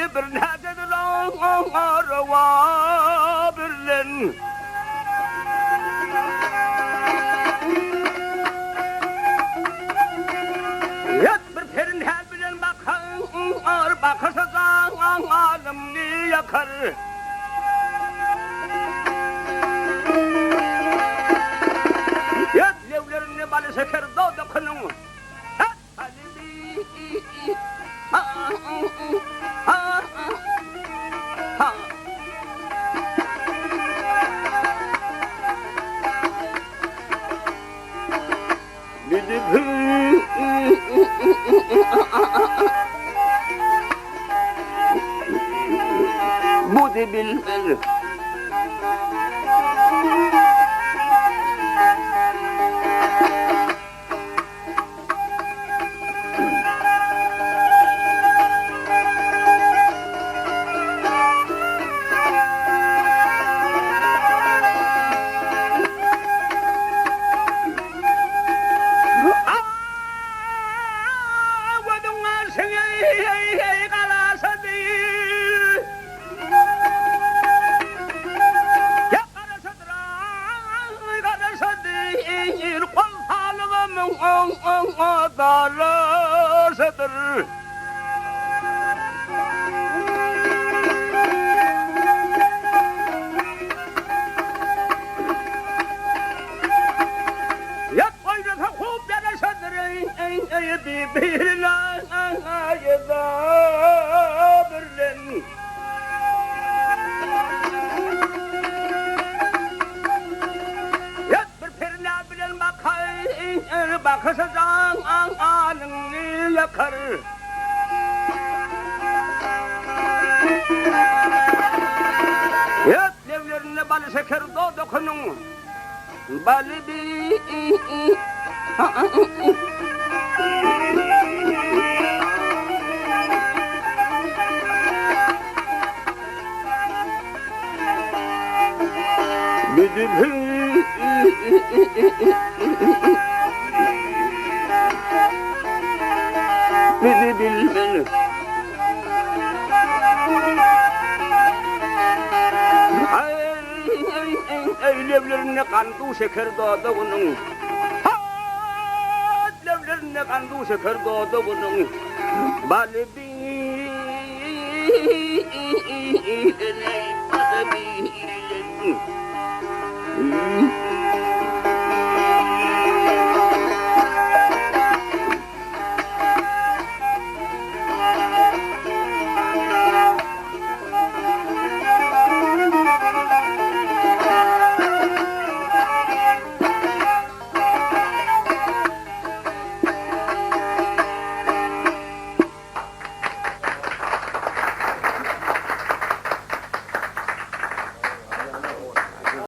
bir nededir arva birlen. Yat bir perin her bilen bakar, bakarsa zalimni yakar. Yat levlerini balı şeker doğdu kınım. Yat alibi. Bu de bilmez. Bakırsa zalimni yakar. Yat levlerine balı şeker doğdu kınım. Balı bir Bizi bilmez. Ay levlerine kandu şeker doğdu bunun. Levlerine kandu şeker doğdu bunun. Balı bir